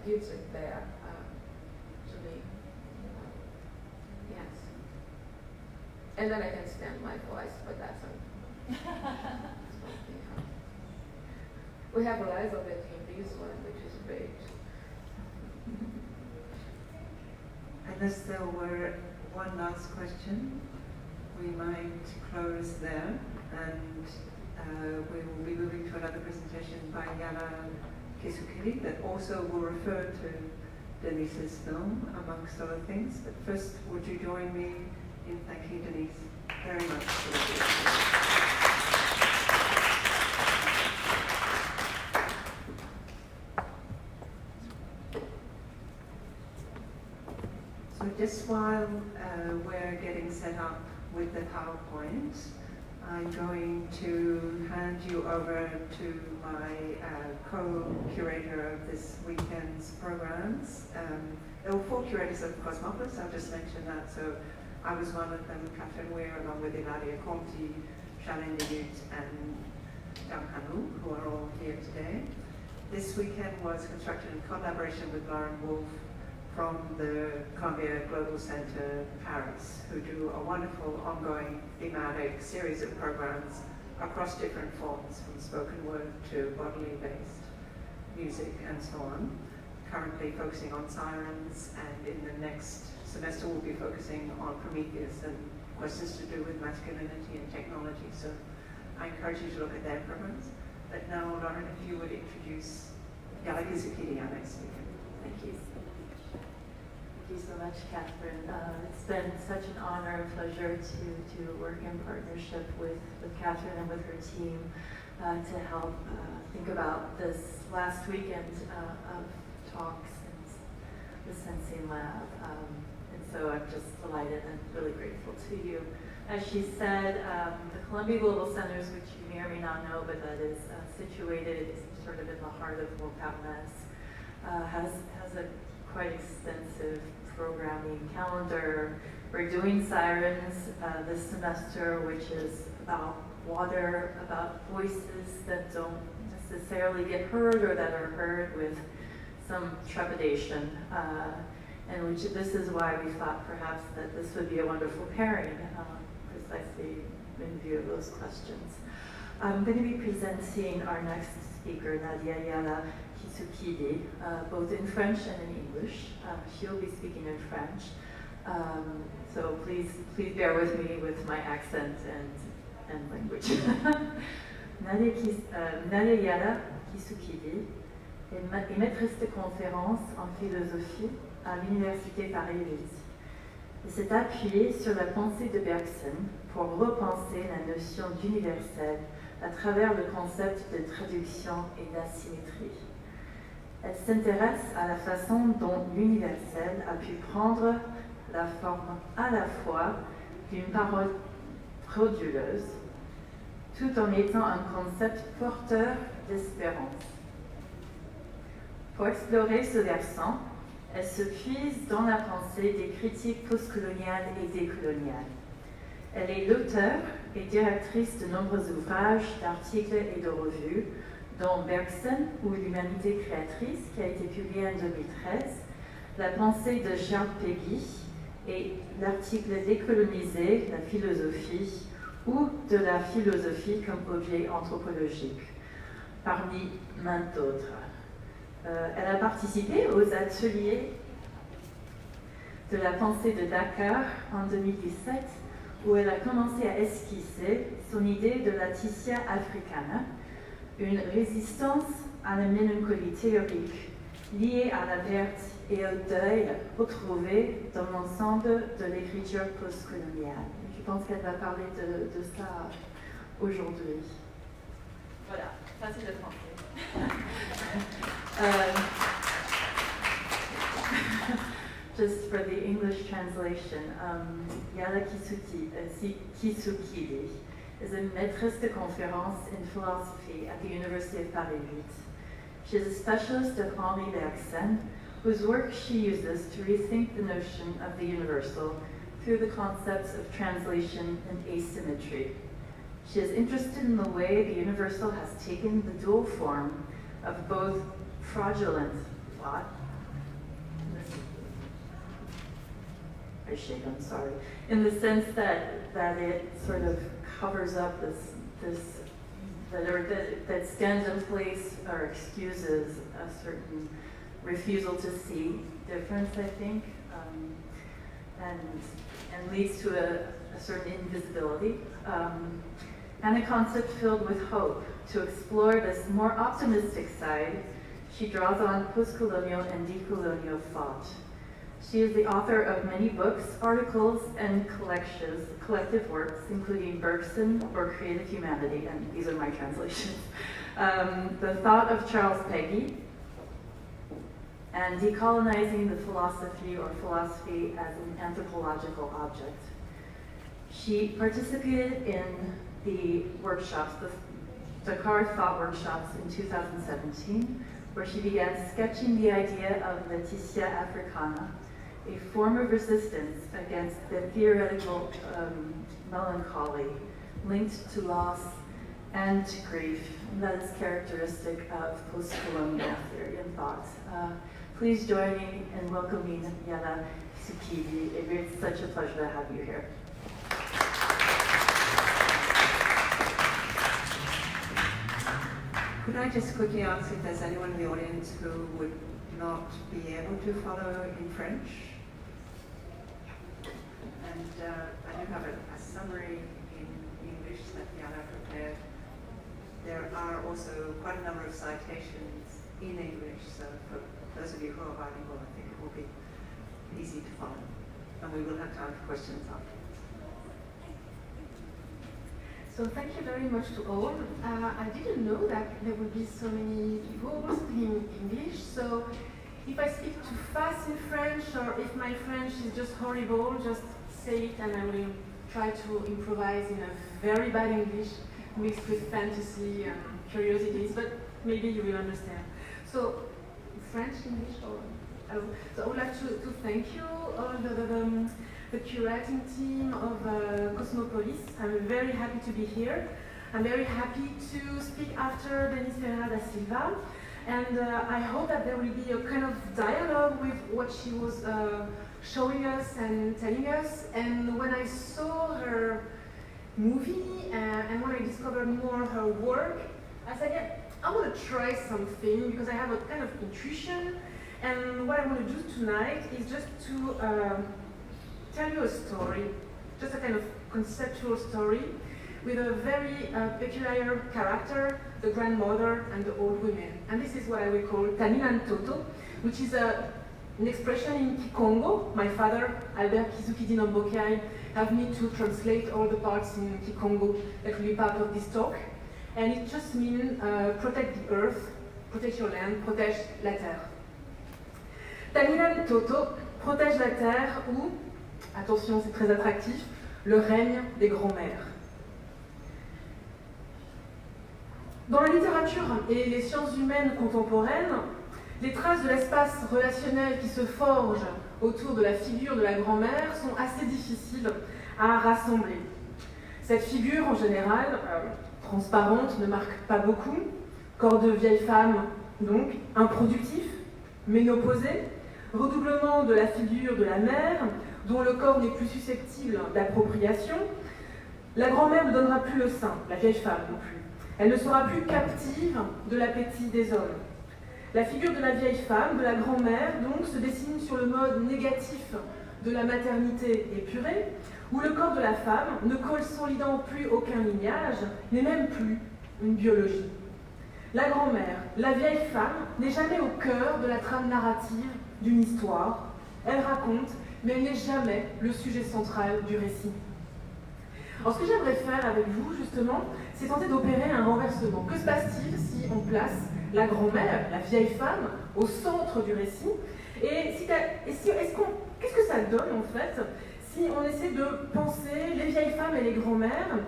gives it there to me. Yes. And then I can stand my voice, but that's we have Elizabeth in this one, which is great. Unless there were one last question, we might close there, and we will be moving to another presentation by Yana Kisukiri that also will refer to Denise's film, amongst other things. But first, would you join me in thanking Denise very much for this? So just while we're getting set up with the PowerPoint, I'm going to hand you over to my co-curator of this weekend's programs. There were 4 curators of Cosmopolis, I'll just mention that. So I was one of them, Catherine Weir, along with Ilaria Conti, Charlene Delutte, and Zhang Hanu, who are all here today. This weekend was constructed in collaboration with Lauren Wolfe from the Columbia Global Center Paris, who do a wonderful ongoing thematic series of programs across different forms, from spoken word to bodily-based music and so on. Currently focusing on sirens, and in the next semester we'll be focusing on Prometheus and questions to do with masculinity and technology. So I encourage you to look at their programs. But now, Lauren, if you would introduce Yana Kisukiri, our next speaker. Thank you. Thank you so much, Catherine. It's been such an honor and pleasure to work in partnership with Catherine and with her team to help think about this last weekend of talks and the Sensing Lab. And so I'm just delighted and really grateful to you. As she said, the Columbia Global Centers, which you may or may not know, but that is situated sort of in the heart of Montparnasse, has a quite extensive programming calendar. We're doing Sirens this semester, which is about water, about voices that don't necessarily get heard or that are heard with some trepidation. And this is why we thought perhaps that this would be a wonderful pairing, precisely in view of those questions. I'm going to be presenting our next speaker, Nadia Yana Kisukiri, both in French and in English. She'll be speaking in French, so please bear with me with my accent and language. Nadia Yana Kisukiri est maîtresse de conférence en philosophie à l'Université Paris-8. Elle s'est appuyée sur la pensée de Bergson pour repenser la notion d'universel à travers le concept de traduction et d'asymétrie. Elle s'intéresse à la façon dont l'universel a pu prendre la forme à la fois d'une parole frauduleuse, tout en étant un concept porteur d'espérance. Pour explorer ce versant, elle se puise dans la pensée des critiques postcoloniales et décoloniales. Elle est l'auteure et directrice de nombreux ouvrages, d'articles et de revues, dont Bergson ou l'humanité créatrice, qui a été publié en 2013, La pensée de Charles Péguy et l'article Décoloniser la philosophie ou de la philosophie comme objet anthropologique, parmi maintes d'autres. Elle a participé aux ateliers de la pensée de Dakar en 2017, où elle a commencé à esquisser son idée de la Titia africana, une résistance à la mélancolie théorique liée à la perte et au deuil retrouvés dans l'ensemble de l'écriture postcoloniale. Je pense qu'elle va parler de ça aujourd'hui. Voilà, ça c'est le français. Just for the English translation, Yana Kisukiri is a maîtresse de conférence in philosophy at the University of Paris 8. She is a specialist of Henri Bergson, whose work she uses to rethink the notion of the universal through the concepts of translation and asymmetry. She is interested in the way the universal has taken the dual form of both fraudulent thought I shake, I'm sorry, in the sense that it sort of covers up that stands in place or excuses a certain refusal to see difference, I think, and leads to a certain invisibility, and a concept filled with hope. To explore this more optimistic side, she draws on post-colonial and decolonial thought. She is the author of many books, articles, and collective works, including Bergson or Creative Humanity, and these are my translations, The Thought of Charles Péguy, and Decolonizing the Philosophy or Philosophy as an Anthropological Object. She participated in the workshops, the Dakar Thought Workshops in 2017, where she began sketching the idea of Laetitia Africana, a form of resistance against the theoretical melancholy linked to loss and to grief that is characteristic of post-colonial theory and thought. Please join me in welcoming Yana Kisukidi. It's such a pleasure to have you here. Could I just quickly ask if there's anyone in the audience who would not be able to follow in French? And I do have a summary in English that Yana prepared. There are also quite a number of citations in English, so for those of you who are bilingual, I think it will be easy to follow. And we will have time for questions afterwards. So thank you very much to all. I didn't know that there would be so many people speaking English, so if I speak too fast in French or if my French is just horrible, just say it and I will try to improvise in a very bad English mixed with fantasy and curiosities, but maybe you will understand. So French, English, or so I would like to thank you, all the curating team of Cosmopolis. I'm very happy to be here. I'm very happy to speak after Denise Ferreira da Silva, and I hope that there will be a kind of dialogue with what she was showing us and telling us. And when I saw her movie and when I discovered more her work, I said, yeah, I want to try something because I have a kind of intuition. And what I want to do tonight is just to tell you a story, just a kind of conceptual story with a very peculiar character, the grandmother and the old women. And this is what I will call Tanina Ntoto, which is an expression in Kikongo. My father, Albert Kisukidi Nambokai, have me to translate all the parts in Kikongo that will be part of this talk. And it just means protect the earth, protect your land, protège la terre. Tanina Ntoto protège la terre ou, attention c'est très attractif, le règne des grands-mères. Dans la littérature et les sciences humaines contemporaines, les traces de l'espace relationnel qui se forge autour de la figure de la grand-mère sont assez difficiles à rassembler. Cette figure, en général, transparente, ne marque pas beaucoup. Corps de vieille femme, donc, improductif, ménopausé, redoublement de la figure de la mère, dont le corps n'est plus susceptible d'appropriation. La grand-mère ne donnera plus le sein, la vieille femme non plus. Elle ne sera plus captive de l'appétit des hommes. La figure de la vieille femme, de la grand-mère, donc, se dessine sur le mode négatif de la maternité épurée, où le corps de la femme ne consolidant plus aucun lignage, n'est même plus une biologie. La grand-mère, la vieille femme, n'est jamais au cœur de la trame narrative d'une histoire. Elle raconte, mais elle n'est jamais le sujet central du récit. Alors ce que j'aimerais faire avec vous, justement, c'est tenter d'opérer un renversement. Que se passe-t-il si on place la grand-mère, la vieille femme, au centre du récit? Et qu'est-ce que ça donne, en fait, si on essaie de penser les vieilles femmes et les grand-mères,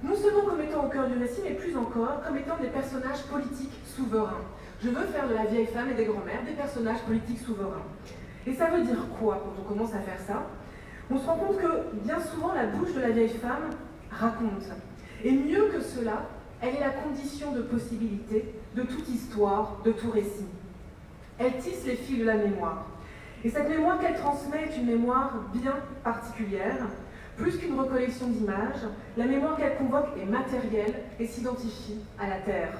non seulement comme étant au cœur du récit, mais plus encore comme étant des personnages politiques souverains. Je veux faire de la vieille femme et des grand-mères des personnages politiques souverains. Et ça veut dire quoi quand on commence à faire ça? On se rend compte que bien souvent la bouche de la vieille femme raconte. Et mieux que cela, elle est la condition de possibilité de toute histoire, de tout récit. Elle tisse les fils de la mémoire. Et cette mémoire qu'elle transmet est une mémoire bien particulière. Plus qu'une recollection d'images, la mémoire qu'elle convoque est matérielle et s'identifie à la terre.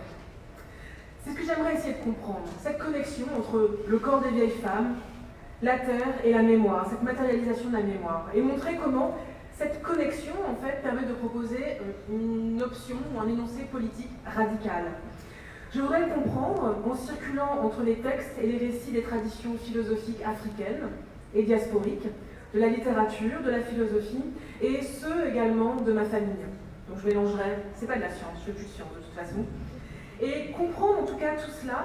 C'est ce que j'aimerais essayer de comprendre, cette connexion entre le corps des vieilles femmes, la terre et la mémoire, cette matérialisation de la mémoire, et montrer comment cette connexion, en fait, permet de proposer une option ou un énoncé politique radical. Je voudrais le comprendre en circulant entre les textes et les récits des traditions philosophiques africaines et diasporiques, de la littérature, de la philosophie, et ceux également de ma famille. Donc je mélangerai, c'est pas de la science, je fais plus de science de toute façon. Et comprendre en tout cas tout cela,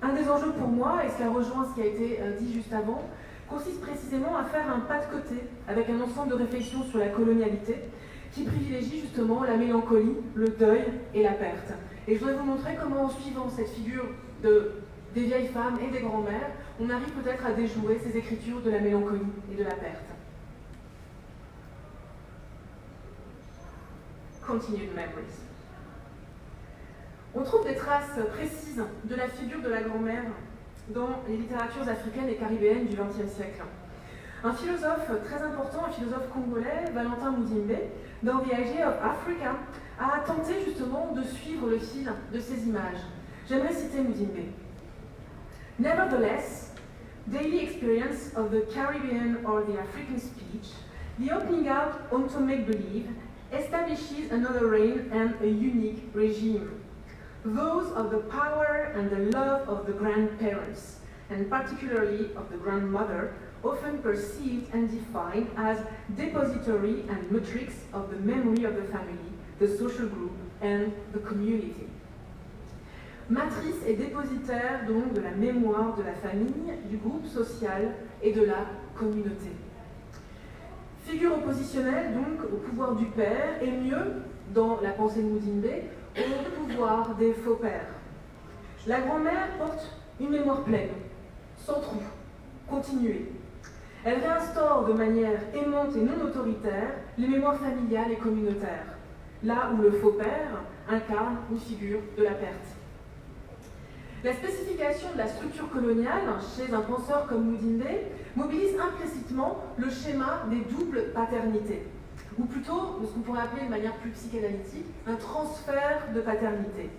un des enjeux pour moi, et cela rejoint ce qui a été dit juste avant, consiste précisément à faire un pas de côté avec un ensemble de réflexions sur la colonialité qui privilégie justement la mélancolie, le deuil et la perte. Et je voudrais vous montrer comment en suivant cette figure des vieilles femmes et des grands-mères, on arrive peut-être à déjouer ces écritures de la mélancolie et de la perte. Continued memories. On trouve des traces précises de la figure de la grand-mère dans les littératures africaines et caribéennes du XXe siècle. Un philosophe très important, un philosophe congolais, Valentin Mudimbe, dans The Idea of Africa, a tenté justement de suivre le fil de ces images. J'aimerais citer Mudimbe. Nevertheless, daily experience of the Caribbean or the African speech, the opening out onto make-believe, establishes another reign and a unique regime. Those of the power and the love of the grandparents, and particularly of the grandmother, often perceived and defined as depository and matrix of the memory of the family, the social group, and the community. Matrice et dépositaire donc de la mémoire de la famille, du groupe social et de la communauté. Figure oppositionnelle donc au pouvoir du père et mieux, dans la pensée de Mudimbe, au pouvoir des faux pères. La grand-mère porte une mémoire pleine, sans trou, continuée. Elle réinstaure de manière aimante et non autoritaire les mémoires familiales et communautaires, là où le faux père incarne une figure de la perte. La spécification de la structure coloniale chez un penseur comme Mudimbe mobilise implicitement le schéma des doubles paternités, ou plutôt ce qu'on pourrait appeler de manière plus psychanalytique, un transfert de paternité.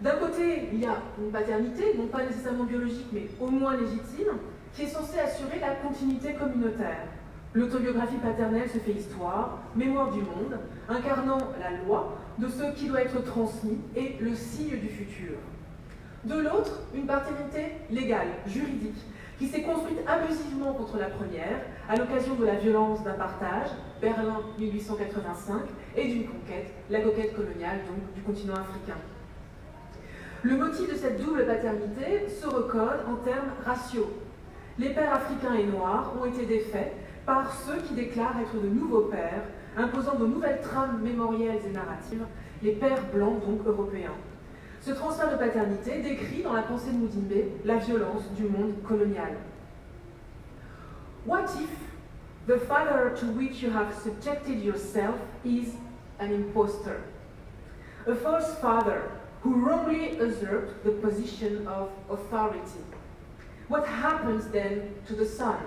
D'un côté, il y a une paternité, non pas nécessairement biologique, mais au moins légitime, qui est censée assurer la continuité communautaire. L'autobiographie paternelle se fait histoire, mémoire du monde, incarnant la loi de ce qui doit être transmis et le signe du futur. De l'autre, une paternité légale, juridique, qui s'est construite abusivement contre la première, à l'occasion de la violence d'un partage, Berlin 1885, et d'une conquête, la conquête coloniale donc, du continent africain. Le motif de cette double paternité se recode en termes raciaux. Les pères africains et noirs ont été défaits par ceux qui déclarent être de nouveaux pères, imposant de nouvelles trames mémorielles et narratives, les pères blancs donc européens. Ce transfert de paternité décrit dans la pensée de Mudimbe la violence du monde colonial. What if the father to which you have subjected yourself is an impostor? A false father who wrongly usurped the position of authority. What happens then to the son?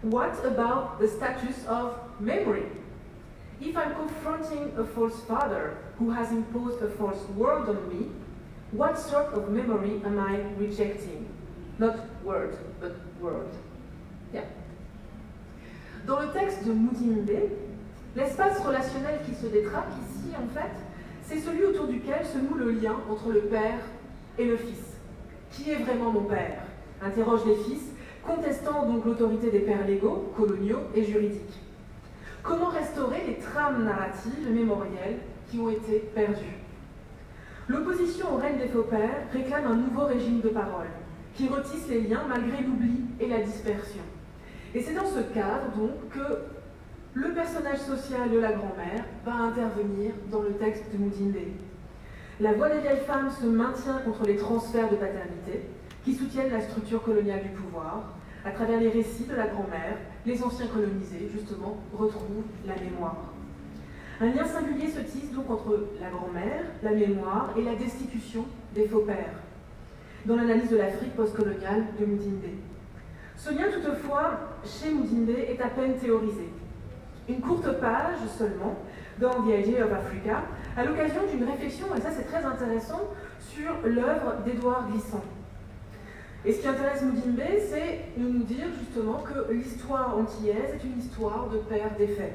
What about the status of memory? If I'm confronting a false father who has imposed a false world on me, what sort of memory am I rejecting? Not word, but world. Yeah. Dans le texte de Mudimbe, l'espace relationnel qui se détraque ici, en fait, c'est celui autour duquel se noue le lien entre le père et le fils. Qui est vraiment mon père? Interroge les fils, contestant donc l'autorité des pères légaux, coloniaux et juridiques. Comment restaurer les trames narratives et mémorielles qui ont été perdues? L'opposition au règne des faux pères réclame un nouveau régime de parole, qui retisse les liens malgré l'oubli et la dispersion. Et c'est dans ce cadre, donc, que le personnage social de la grand-mère va intervenir dans le texte de Mudimbe. La voix des vieilles femmes se maintient contre les transferts de paternité, qui soutiennent la structure coloniale du pouvoir. À travers les récits de la grand-mère, les anciens colonisés, justement, retrouvent la mémoire. Un lien singulier se tisse donc entre la grand-mère, la mémoire et la destitution des faux pères, dans l'analyse de l'Afrique postcoloniale de Mudimbe. Ce lien, toutefois, chez Mudimbe est à peine théorisé. Une courte page seulement, dans The Idea of Africa, à l'occasion d'une réflexion, et ça c'est très intéressant, sur l'œuvre d'Édouard Glissant. Et ce qui intéresse Mudimbe, c'est de nous dire justement que l'histoire antillaise est une histoire de pères défaits.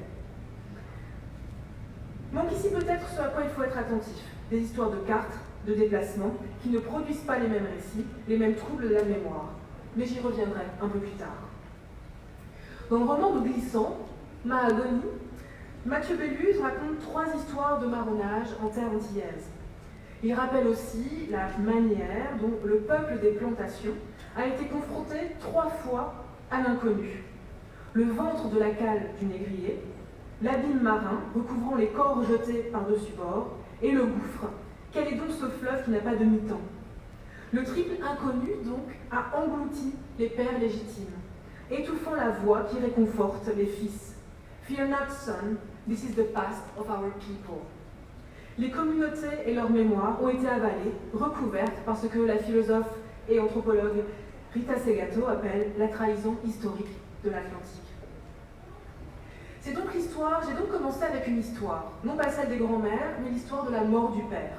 Manque ici peut-être ce à quoi il faut être attentif, des histoires de cartes, de déplacements, qui ne produisent pas les mêmes récits, les mêmes troubles de la mémoire. Mais j'y reviendrai un peu plus tard. Dans le roman de Glissant, Mahagoni, Mathieu Belluz raconte 3 histoires de marronnage en terre antillaise. Il rappelle aussi la manière dont le peuple des plantations a été confronté 3 fois à l'inconnu. Le ventre de la cale du négrier, l'abîme marin recouvrant les corps jetés par-dessus bord, et le gouffre. Quel est donc ce fleuve qui n'a pas de mi-temps? Le triple inconnu, donc, a englouti les pères légitimes, étouffant la voix qui réconforte les fils. Fear not, son, this is the past of our people. Les communautés et leurs mémoires ont été avalées, recouvertes par ce que la philosophe et anthropologue Rita Segato appelle la trahison historique de l'Atlantique. C'est donc l'histoire, j'ai donc commencé avec une histoire, non pas celle des grands-mères, mais l'histoire de la mort du père.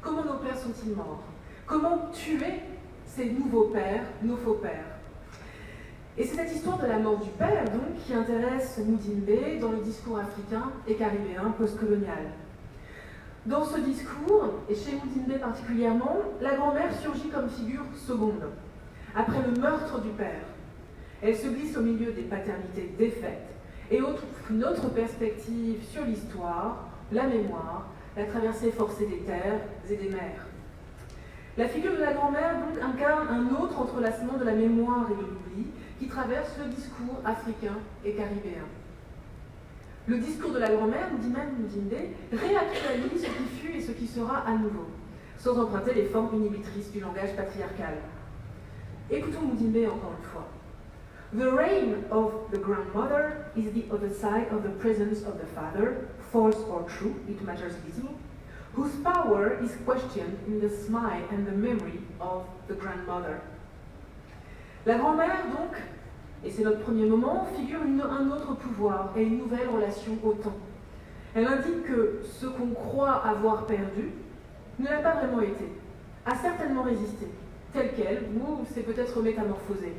Comment nos pères sont-ils morts? Comment tuer ces nouveaux pères, nos faux pères? Et c'est cette histoire de la mort du père, donc, qui intéresse Mudimbe dans le discours africain et caribéen postcolonial. Dans ce discours, et chez Mudimbe particulièrement, la grand-mère surgit comme figure seconde. Après le meurtre du père, elle se glisse au milieu des paternités défaites et offre une autre perspective sur l'histoire, la mémoire, la traversée forcée des terres et des mers. La figure de la grand-mère donc incarne un autre entrelacement de la mémoire et de l'oubli qui traverse le discours africain et caribéen. Le discours de la grand-mère, dit même Mudimbe, réactualise ce qui fut et ce qui sera à nouveau, sans emprunter les formes inhibitrices du langage patriarcal. Écoutons Mudimbe encore une fois. The reign of the grandmother is the other side of the presence of the father, false or true, it matters little, whose power is questioned in the smile and the memory of the grandmother. La grand-mère, donc, et c'est notre premier moment, figure un autre pouvoir et une nouvelle relation au temps. Elle indique que ce qu'on croit avoir perdu ne l'a pas vraiment été, a certainement résisté, tel quel, ou s'est peut-être métamorphosé.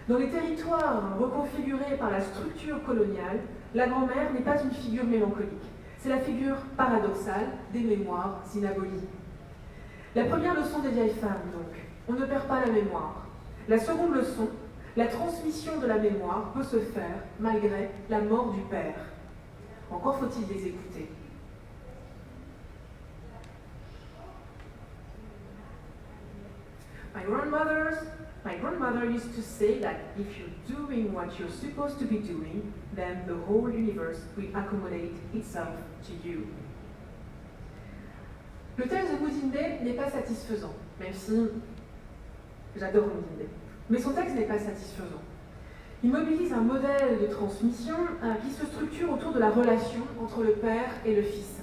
Dans les territoires reconfigurés par la structure coloniale, la grand-mère n'est pas une figure mélancolique. C'est la figure paradoxale des mémoires inabolies. La première leçon des vieilles femmes, donc, on ne perd pas la mémoire. La seconde leçon, la transmission de la mémoire peut se faire malgré la mort du père. Encore faut-il les écouter. My grandmother used to say that if you're doing what you're supposed to be doing, then the whole universe will accommodate itself to you. Le texte de Mudimbe n'est pas satisfaisant, même si j'adore Mudimbe. Mais son texte n'est pas satisfaisant. Il mobilise un modèle de transmission qui se structure autour de la relation entre le père et le fils.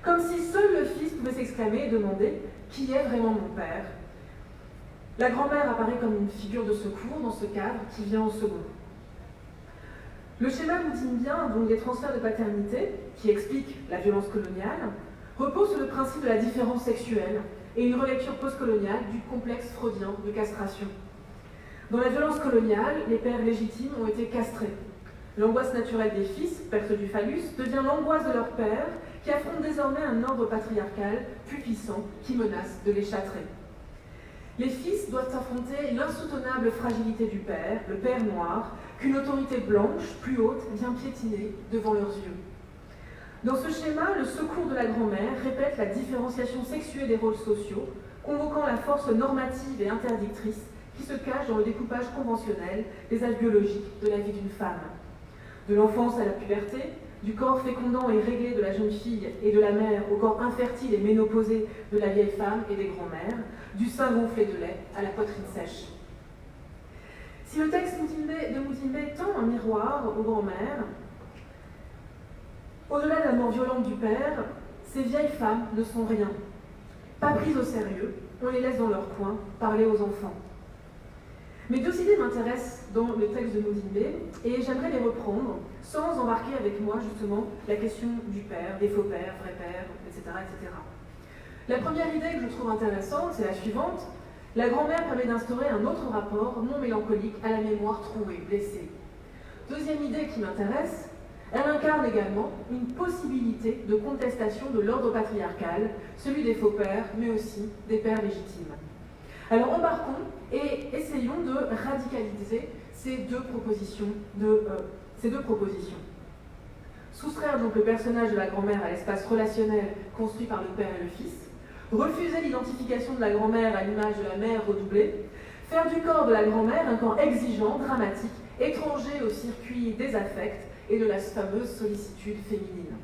Comme si seul le fils pouvait s'exclamer et demander « Qui est vraiment mon père ?» La grand-mère apparaît comme une figure de secours dans ce cadre qui vient en second. Le schéma mudimbien, donc des transferts de paternité, qui explique la violence coloniale, repose sur le principe de la différence sexuelle et une relecture postcoloniale du complexe freudien de castration. Dans la violence coloniale, les pères légitimes ont été castrés. L'angoisse naturelle des fils, perte du phallus, devient l'angoisse de leur père, qui affronte désormais un ordre patriarcal plus puissant qui menace de les châtrer. Les fils doivent affronter l'insoutenable fragilité du père, le père noir, qu'une autorité blanche, plus haute, vient piétiner devant leurs yeux. Dans ce schéma, le secours de la grand-mère répète la différenciation sexuée des rôles sociaux, convoquant la force normative et interdictrice qui se cache dans le découpage conventionnel des âges biologiques de la vie d'une femme. De l'enfance à la puberté, du corps fécondant et réglé de la jeune fille et de la mère au corps infertile et ménopausé de la vieille femme et des grands-mères, du sein gonflé de lait à la poitrine sèche. Si le texte de Mudimbe tend un miroir aux grands-mères, au-delà de la mort violente du père, ces vieilles femmes ne sont rien. Pas prises au sérieux, on les laisse dans leur coin parler aux enfants. Mais deux idées m'intéressent dans le texte de Mudimbe et j'aimerais les reprendre sans embarquer avec moi justement la question du père, des faux pères, vrais pères, etc., etc. La première idée que je trouve intéressante, c'est la suivante. La grand-mère permet d'instaurer un autre rapport non mélancolique à la mémoire trouée, blessée. Deuxième idée qui m'intéresse, elle incarne également une possibilité de contestation de l'ordre patriarcal, celui des faux pères, mais aussi des pères légitimes. Alors embarquons et essayons de radicaliser ces deux propositions. Soustraire donc le personnage de la grand-mère à l'espace relationnel construit par le père et le fils, refuser l'identification de la grand-mère à l'image de la mère redoublée, faire du corps de la grand-mère un corps exigeant, dramatique, étranger au circuit des affects et de la fameuse sollicitude féminine.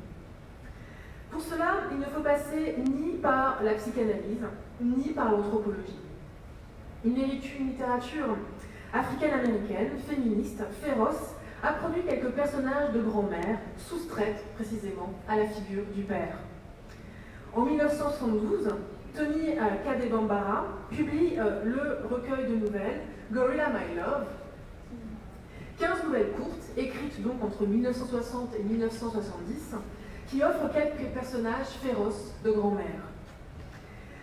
Pour cela, il ne faut passer ni par la psychanalyse, ni par l'anthropologie. Il mérite une littérature africaine-américaine, féministe, féroce, a produit quelques personnages de grand-mère soustraites précisément à la figure du père. En 1972, Tony Kadebambara publie le recueil de nouvelles Gorilla My Love, 15 nouvelles courtes, écrites donc entre 1960 et 1970, qui offrent quelques personnages féroces de grand-mère.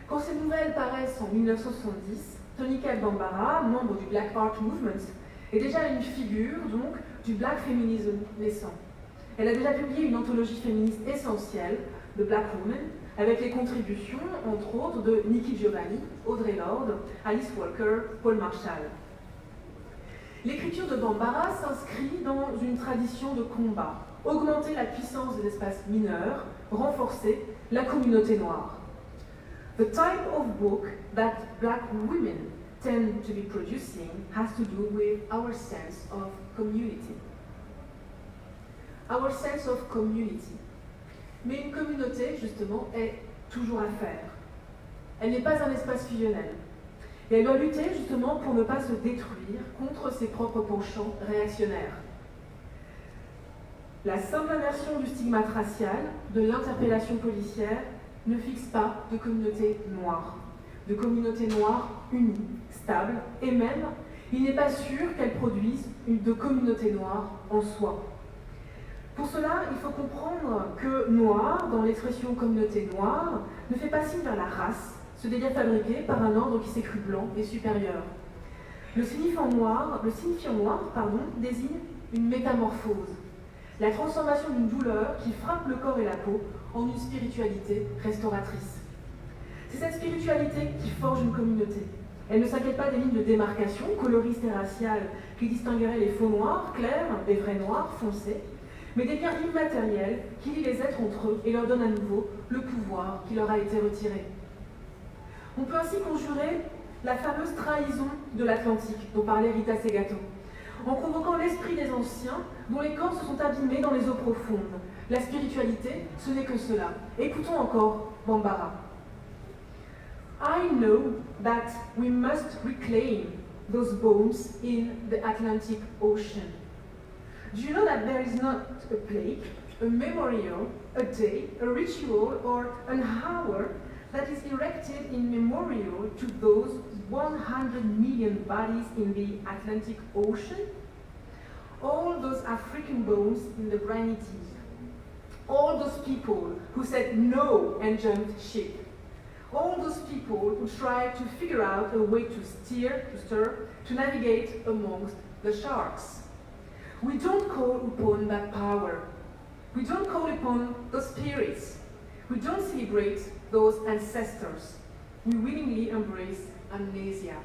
Quand ces nouvelles paraissent en 1970, Tony Kadebambara, membre du Black Art Movement, est déjà une figure donc du black feminism naissant. Elle a déjà publié une anthologie féministe essentielle, The Black Woman, avec les contributions, entre autres, de Nikki Giovanni, Audre Lorde, Alice Walker, Paul Marshall. L'écriture de Bambara s'inscrit dans une tradition de combat, augmenter la puissance des espaces mineurs, renforcer la communauté noire. The type of book that black women tend to be producing has to do with our sense of community. Our sense of community. Mais une communauté, justement, est toujours à faire. Elle n'est pas un espace fusionnel. Et elle doit lutter, justement, pour ne pas se détruire contre ses propres penchants réactionnaires. La simple inversion du stigmate racial, de l'interpellation policière, ne fixe pas de communauté noire. De communauté noire unie, stable, et même, il n'est pas sûr qu'elle produise de communauté noire en soi. Pour cela, il faut comprendre que noir, dans l'expression communauté noire, ne fait pas signe vers la race, ce délire fabriqué par un ordre qui s'est cru blanc et supérieur. Le signifiant noir, désigne une métamorphose, la transformation d'une douleur qui frappe le corps et la peau en une spiritualité restauratrice. C'est cette spiritualité qui forge une communauté. Elle ne s'inquiète pas des lignes de démarcation coloristes et raciales qui distingueraient les faux noirs, clairs, des vrais noirs, foncés, mais des liens immatériels qui lient les êtres entre eux et leur donnent à nouveau le pouvoir qui leur a été retiré. On peut ainsi conjurer la fameuse trahison de l'Atlantique dont parlait Rita Segato, en convoquant l'esprit des anciens dont les corps se sont abîmés dans les eaux profondes. La spiritualité, ce n'est que cela. Écoutons encore Bambara. I know that we must reclaim those bones in the Atlantic Ocean. Do you know that there is not a plaque, a memorial, a day, a ritual, or an hour that is erected in memorial to those 100 million bodies in the Atlantic Ocean? All those African bones in the briny deep. All those people who said no and jumped ship. All those people who tried to figure out a way to stir, to navigate amongst the sharks. We don't call upon that power. We don't call upon those spirits. We don't celebrate those ancestors. We willingly embrace amnesia.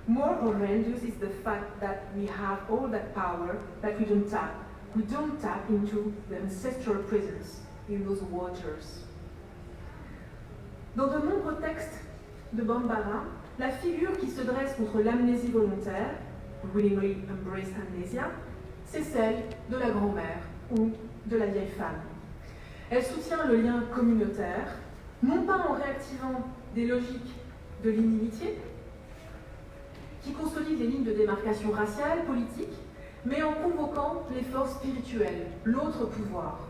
More horrendous is the fact that we have all that power that we don't tap. We don't tap into the ancestral presence in those waters. Dans de nombreux textes de Bambara, la figure qui se dresse contre l'amnésie volontaire, willingly embrace amnesia, c'est celle de la grand-mère ou de la vieille femme. Elle soutient le lien communautaire, non pas en réactivant des logiques de l'inimitié, qui consolident les lignes de démarcation raciale, politique, mais en convoquant les forces spirituelles, l'autre pouvoir.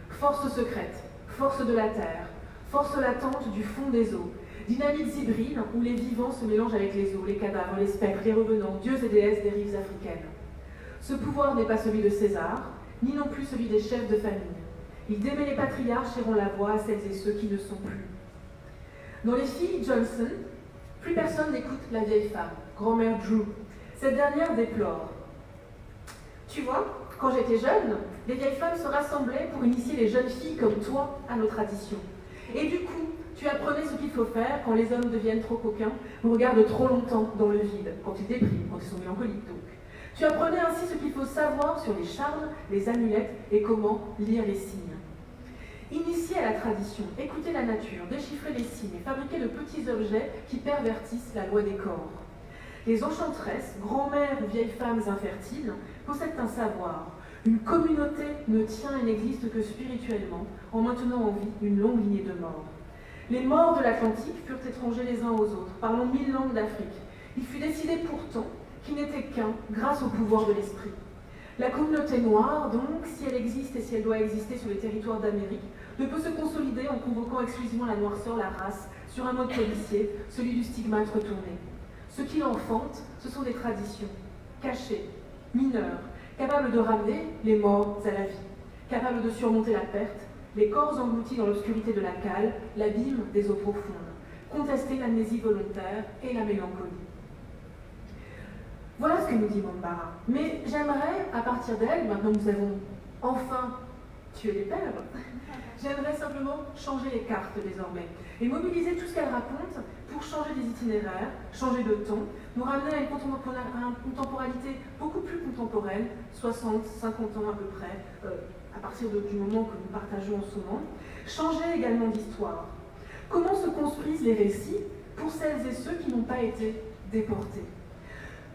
Force secrète, force de la terre, force latente du fond des eaux, Dynamites hybrides où les vivants se mélangent avec les os, les cadavres, les spectres, les revenants, dieux et déesses des rives africaines. Ce pouvoir n'est pas celui de César, ni non plus celui des chefs de famille. Il démet les patriarches et rend la voix à celles et ceux qui ne sont plus. Dans les filles Johnson, plus personne n'écoute la vieille femme, grand-mère Drew. Cette dernière déplore. Tu vois, quand j'étais jeune, les vieilles femmes se rassemblaient pour initier les jeunes filles comme toi à nos traditions. Et du coup, tu apprenais ce qu'il faut faire quand les hommes deviennent trop coquins ou regardent trop longtemps dans le vide, quand ils dépriment, quand ils sont mélancoliques donc. Tu apprenais ainsi ce qu'il faut savoir sur les charmes, les amulettes et comment lire les signes. Initier à la tradition, écouter la nature, déchiffrer les signes et fabriquer de petits objets qui pervertissent la loi des corps. Les enchantresses, grand-mères ou vieilles femmes infertiles, possèdent un savoir. Une communauté ne tient et n'existe que spirituellement, en maintenant en vie une longue lignée de morts. Les morts de l'Atlantique furent étrangers les uns aux autres, parlant 1000 langues d'Afrique. Il fut décidé pourtant qu'ils n'étaient qu'un grâce au pouvoir de l'esprit. La communauté noire, donc, si elle existe et si elle doit exister sur les territoires d'Amérique, ne peut se consolider en convoquant exclusivement la noirceur, la race, sur un mode policier, celui du stigmate retourné. Ce qui l'enfante, ce sont des traditions, cachées, mineures, capables de ramener les morts à la vie, capables de surmonter la perte, les corps engloutis dans l'obscurité de la cale, l'abîme des eaux profondes, contester l'amnésie volontaire et la mélancolie. Voilà ce que nous dit Mwambara. Mais j'aimerais, à partir d'elle, maintenant que nous avons enfin tué les pères, j'aimerais simplement changer les cartes désormais et mobiliser tout ce qu'elle raconte pour changer des itinéraires, changer de ton, nous ramener à une contemporalité beaucoup plus contemporaine, 60, 50 ans à peu près, à partir du moment que nous partageons en ce moment. Changer également d'histoire. Comment se construisent les récits pour celles et ceux qui n'ont pas été déportés?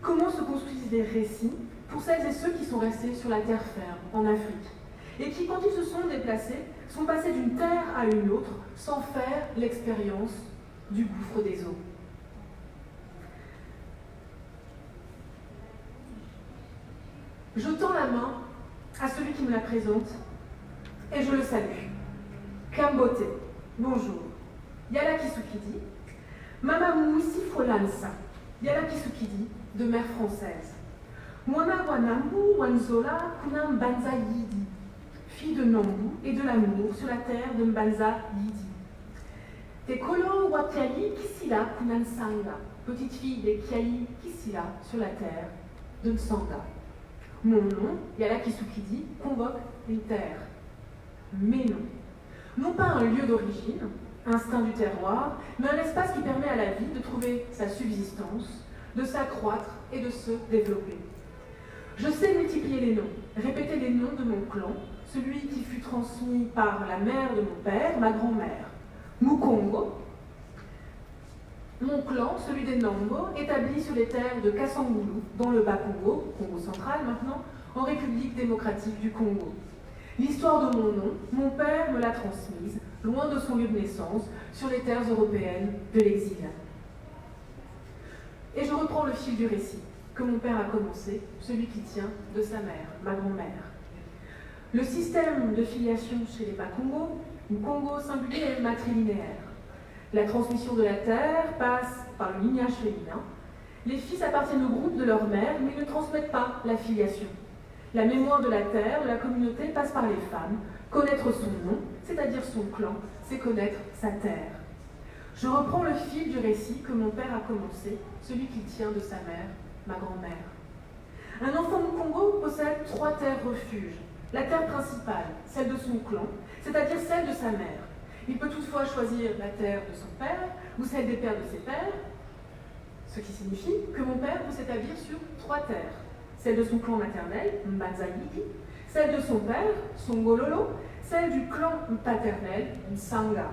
Comment se construisent les récits pour celles et ceux qui sont restés sur la terre ferme, en Afrique, et qui, quand ils se sont déplacés, sont passés d'une terre à une autre sans faire l'expérience du gouffre des eaux. Je tends la main à celui qui me la présente et je le salue. Kambote, bonjour. Yala Kisukidi, Mama Mwisi Folansa, Yala Kisukidi, de mère française. Mwana Wanambu Wanzola Kunam Banza Yidi, fille de Nambu et de l'amour sur la terre de Mbanza Yidi. Tekolo Wapiali Kisila Kunansanga, petite fille des Kiai Kisila sur la terre de Nsanga. Mon nom, Yala Kisukidi, convoque une terre. Mais non. Non pas un lieu d'origine, instinct du terroir, mais un espace qui permet à la vie de trouver sa subsistance, de s'accroître et de se développer. Je sais multiplier les noms, répéter les noms de mon clan, celui qui fut transmis par la mère de mon père, ma grand-mère. Mukongo, mon clan, celui des Nambo, établi sur les terres de Kasangulu, dans le Bas-Congo, Congo central maintenant, en République démocratique du Congo. L'histoire de mon nom, mon père me l'a transmise, loin de son lieu de naissance, sur les terres européennes de l'exil. Et je reprends le fil du récit que mon père a commencé, celui qui tient de sa mère, ma grand-mère. Le système de filiation chez les Bas-Congo, ou Congo singulier, est matrilinéaire. La transmission de la terre passe par le lignage féminin. Les fils appartiennent au groupe de leur mère, mais ne transmettent pas la filiation. La mémoire de la terre, de la communauté, passe par les femmes. Connaître son nom, c'est-à-dire son clan, c'est connaître sa terre. Je reprends le fil du récit que mon père a commencé, celui qui tient de sa mère, ma grand-mère. Un enfant Mukongo possède 3 terres refuges. La terre principale, celle de son clan, c'est-à-dire celle de sa mère. Il peut toutefois choisir la terre de son père ou celle des pères de ses pères, ce qui signifie que mon père peut s'établir sur 3 terres. Celle de son clan maternel, Mbanza Yidi, celle de son père, Songololo, celle du clan paternel, Nsanga.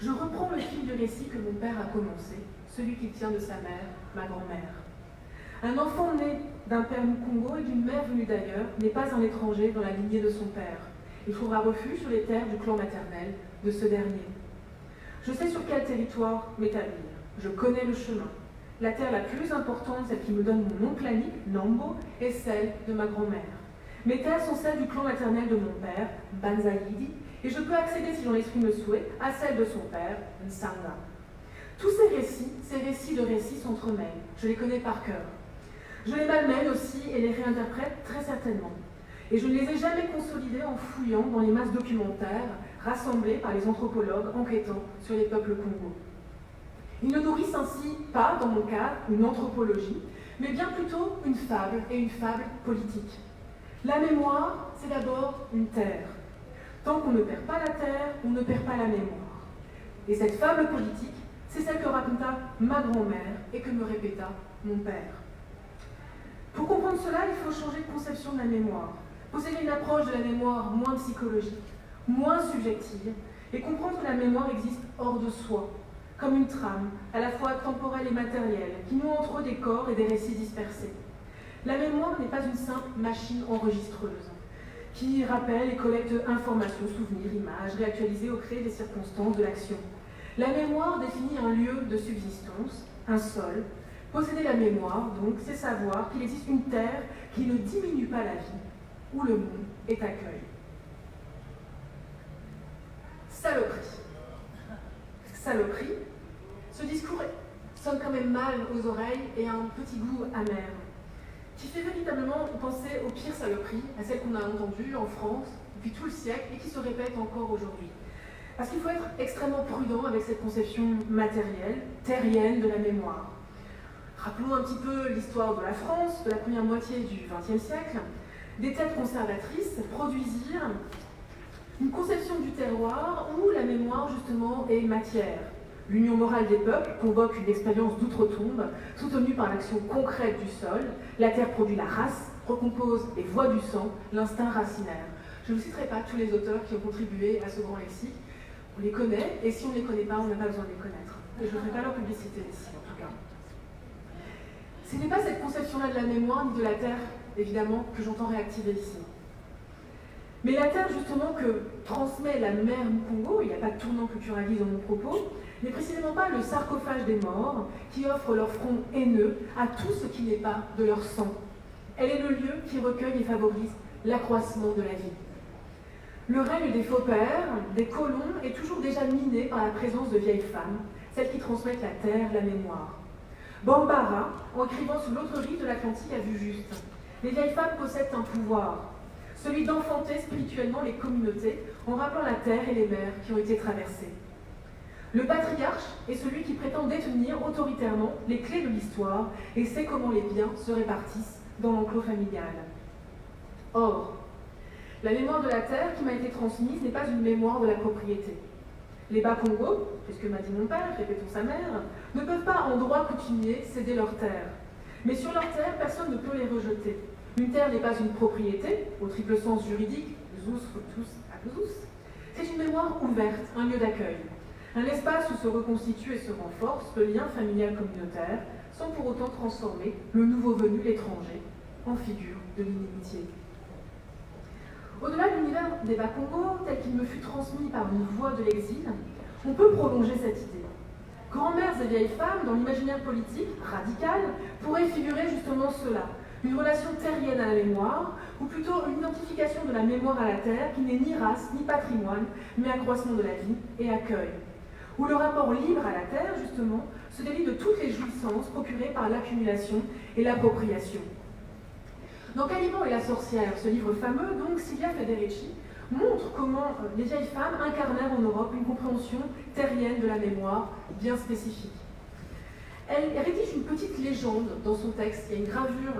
Je reprends le fil du récit que mon père a commencé, celui qui tient de sa mère, ma grand-mère. Un enfant né d'un père Mukongo et d'une mère venue d'ailleurs n'est pas un étranger dans la lignée de son père. Il trouvera refuge sur les terres du clan maternel de ce dernier. Je sais sur quel territoire m'établir. Je connais le chemin. La terre la plus importante, celle qui me donne mon nom clanique, Nambo, est celle de ma grand-mère. Mes terres sont celles du clan maternel de mon père, Mbanza Yidi, et je peux accéder, si j'en l'esprit me souhaite, à celle de son père, Nsanga. Tous ces récits de récits s'entremêlent, je les connais par cœur. Je les malmène aussi et les réinterprète très certainement. Et je ne les ai jamais consolidés en fouillant dans les masses documentaires rassemblées par les anthropologues enquêtant sur les peuples congos. Ils ne nourrissent ainsi pas, dans mon cas, une anthropologie, mais bien plutôt une fable, et une fable politique. La mémoire, c'est d'abord une terre. Tant qu'on ne perd pas la terre, on ne perd pas la mémoire. Et cette fable politique, c'est celle que raconta ma grand-mère et que me répéta mon père. Pour comprendre cela, il faut changer de conception de la mémoire, posséder une approche de la mémoire moins psychologique, moins subjective, et comprendre que la mémoire existe hors de soi, comme une trame, à la fois temporelle et matérielle, qui noue entre eux des corps et des récits dispersés. La mémoire n'est pas une simple machine enregistreuse, qui rappelle et collecte informations, souvenirs, images, réactualisées au gré des circonstances de l'action. La mémoire définit un lieu de subsistance, un sol. Posséder la mémoire, donc, c'est savoir qu'il existe une terre qui ne diminue pas la vie, où le monde est accueil. Saloperie. Saloperie, ce discours sonne quand même mal aux oreilles et a un petit goût amer, qui fait véritablement penser aux pires saloperies, à celles qu'on a entendues en France depuis tout le siècle et qui se répètent encore aujourd'hui. Parce qu'il faut être extrêmement prudent avec cette conception matérielle, terrienne de la mémoire. Rappelons un petit peu l'histoire de la France, de la première moitié du XXe siècle. Des têtes conservatrices produisirent une conception du terroir où la mémoire, justement, est matière. L'union morale des peuples convoque une expérience d'outre-tombe, soutenue par l'action concrète du sol. La terre produit la race, recompose les voies du sang, l'instinct racinaire. Je ne vous citerai pas tous les auteurs qui ont contribué à ce grand lexique. On les connaît, et si on ne les connaît pas, on n'a pas besoin de les connaître. Et je ne ferai pas leur publicité ici, en tout cas. Ce n'est pas cette conception-là de la mémoire ni de la terre, évidemment, que j'entends réactiver ici. Mais la terre, justement, que transmet la mère Mukongo, il n'y a pas de tournant culturaliste dans mon propos, n'est précisément pas le sarcophage des morts qui offre leur front haineux à tout ce qui n'est pas de leur sang. Elle est le lieu qui recueille et favorise l'accroissement de la vie. Le règne des faux pères, des colons, est toujours déjà miné par la présence de vieilles femmes, celles qui transmettent la terre, la mémoire. Bambara, en écrivant sur l'autre rive de l'Atlantique, a vu juste. Les vieilles femmes possèdent un pouvoir, celui d'enfanter spirituellement les communautés en rappelant la terre et les mers qui ont été traversées. Le patriarche est celui qui prétend détenir autoritairement les clés de l'histoire et sait comment les biens se répartissent dans l'enclos familial. Or, la mémoire de la terre qui m'a été transmise n'est pas une mémoire de la propriété. Les Bakongo, c'est ce que m'a dit mon père, répétons sa mère, ne peuvent pas en droit coutumier céder leur terre. Mais sur leur terre, personne ne peut les rejeter. Une terre n'est pas une propriété, au triple sens juridique,zus, fructus, actus. C'est une mémoire ouverte, un lieu d'accueil. Un espace où se reconstitue et se renforce le lien familial communautaire, sans pour autant transformer le nouveau venu, l'étranger, en figure de l'inimitié. Au-delà de l'univers des Bakongo, tel qu'il me fut transmis par une voix de l'exil, on peut prolonger cette idée. Grand-mères et vieilles femmes, dans l'imaginaire politique radical, pourraient figurer justement cela, une relation terrienne à la mémoire, ou plutôt une identification de la mémoire à la terre qui n'est ni race, ni patrimoine, mais accroissement de la vie et accueil. Où le rapport libre à la terre, justement, se délie de toutes les jouissances procurées par l'accumulation et l'appropriation. Dans Caliban et la sorcière, ce livre fameux, donc, Silvia Federici montre comment les vieilles femmes incarnèrent en Europe une compréhension terrienne de la mémoire bien spécifique. Elle rédige une petite légende dans son texte. Il y a une gravure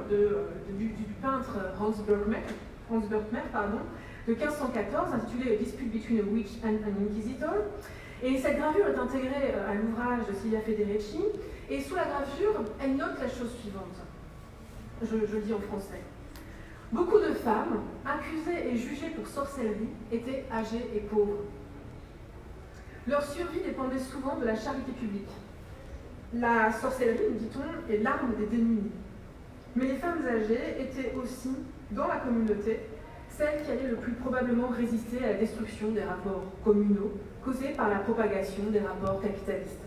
du peintre Hans Berkmer, de 1514, intitulée A Dispute between a Witch and an Inquisitor. Et cette gravure est intégrée à l'ouvrage de Silvia Federici. Et sous la gravure, elle note la chose suivante. Je le dis en français. Beaucoup de femmes, accusées et jugées pour sorcellerie, étaient âgées et pauvres. Leur survie dépendait souvent de la charité publique. La sorcellerie, nous dit-on, est l'arme des démunis. Mais les femmes âgées étaient aussi, dans la communauté, celles qui allaient le plus probablement résister à la destruction des rapports communaux causés par la propagation des rapports capitalistes.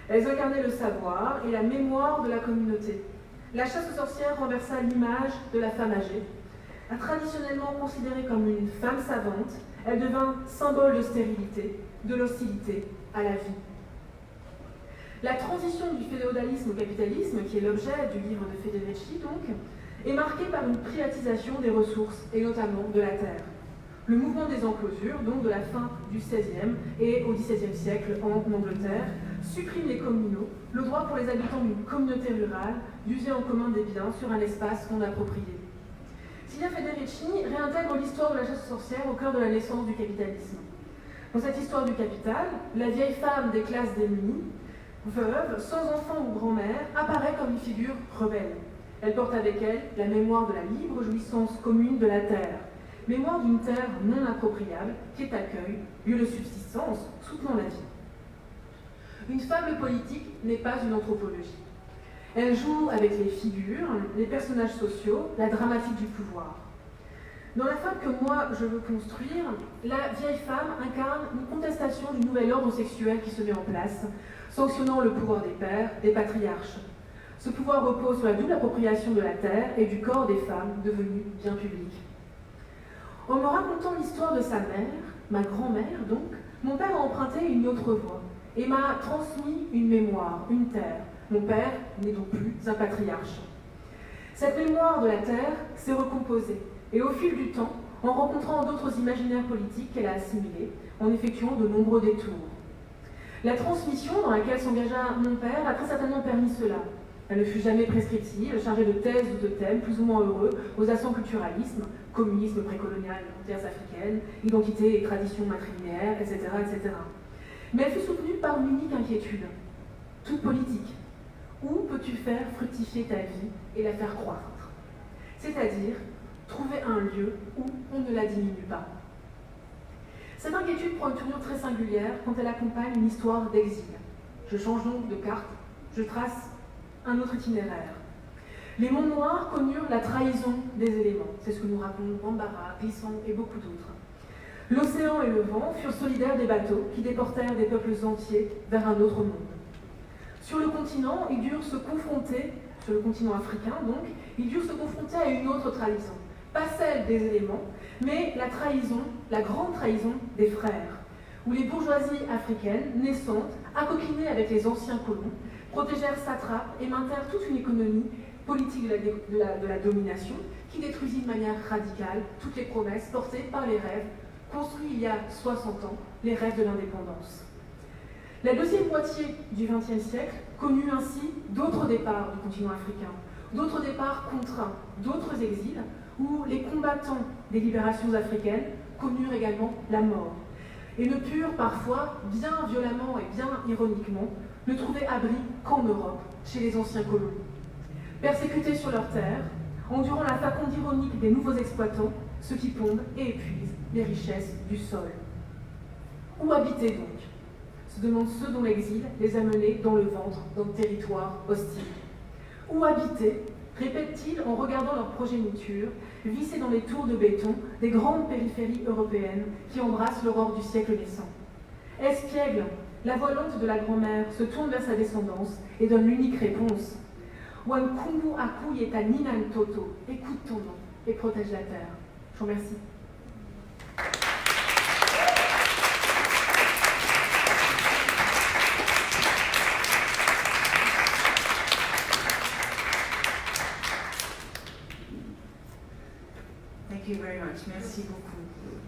Elles incarnaient le savoir et la mémoire de la communauté. La chasse aux sorcières renversa l'image de la femme âgée. Traditionnellement considérée comme une femme savante, elle devint symbole de stérilité, de l'hostilité à la vie. La transition du féodalisme au capitalisme, qui est l'objet du livre de Federici donc, est marquée par une privatisation des ressources, et notamment de la terre. Le mouvement des enclosures, donc de la fin du XVIe et au XVIIe siècle en Angleterre, supprime les communaux, le droit pour les habitants d'une communauté rurale d'user en commun des biens sur un espace non approprié. Silvia Federici réintègre l'histoire de la chasse aux sorcières au cœur de la naissance du capitalisme. Dans cette histoire du capital, la vieille femme des classes démunies, veuve, sans enfant ou grand-mère, apparaît comme une figure rebelle. Elle porte avec elle la mémoire de la libre jouissance commune de la terre, mémoire d'une terre non appropriable qui est accueil, lieu de subsistance, soutenant la vie. Une fable politique n'est pas une anthropologie. Elle joue avec les figures, les personnages sociaux, la dramatique du pouvoir. Dans la fable que moi je veux construire, la vieille femme incarne une contestation du nouvel ordre sexuel qui se met en place, sanctionnant le pouvoir des pères, des patriarches. Ce pouvoir repose sur la double appropriation de la terre et du corps des femmes devenues bien public. En me racontant l'histoire de sa mère, ma grand-mère donc, mon père a emprunté une autre voie et m'a transmis une mémoire, une terre. Mon père n'est donc plus un patriarche. Cette mémoire de la terre s'est recomposée et au fil du temps, en rencontrant d'autres imaginaires politiques qu'elle a assimilés, en effectuant de nombreux détours. La transmission dans laquelle s'engagea mon père a très certainement permis cela. Elle ne fut jamais prescriptive, chargée de thèses ou de thèmes plus ou moins heureux aux accents culturalisme, communisme précolonial en terres africaines, identité et tradition matrilinéaire, etc., etc. Mais elle fut soutenue par une unique inquiétude, toute politique. Où peux-tu faire fructifier ta vie et la faire croître? C'est-à-dire, trouver un lieu où on ne la diminue pas. Cette inquiétude prend une tournure très singulière quand elle accompagne une histoire d'exil. Je change donc de carte, je trace un autre itinéraire. Les monts noirs connurent la trahison des éléments. C'est ce que nous racontent Bambara, Glissant et beaucoup d'autres. L'océan et le vent furent solidaires des bateaux qui déportèrent des peuples entiers vers un autre monde. Sur le continent, ils durent se confronter, sur le continent africain donc, ils durent se confronter à une autre trahison. Pas celle des éléments, mais la trahison, la grande trahison des frères, où les bourgeoisies africaines, naissantes, accoquinées avec les anciens colons, protégèrent satrapes et maintinrent toute une économie politique de la domination qui détruisit de manière radicale toutes les promesses portées par les rêves construits il y a 60 ans, les rêves de l'indépendance. La deuxième moitié du XXe siècle connut ainsi d'autres départs du continent africain, d'autres départs contraints, d'autres exils, où les combattants des libérations africaines connurent également la mort, et ne purent parfois, bien violemment et bien ironiquement, ne trouver abri qu'en Europe, chez les anciens colons. Persécutés sur leurs terres, endurant la faconde ironique des nouveaux exploitants, ceux qui pondent et épuisent les richesses du sol. Où habiter donc? Se demandent ceux dont l'exil les a menés dans le ventre d'un territoire hostile. Où habiter? Répètent-ils en regardant leur progéniture, vissée dans les tours de béton des grandes périphéries européennes qui embrassent l'aurore du siècle naissant. Espiègle, la voix lente de la grand-mère se tourne vers sa descendance et donne l'unique réponse. Wankungu Aku Yeta Ninan Toto, écoute ton nom et protège la terre. Je vous remercie. Thank you very much. Merci beaucoup,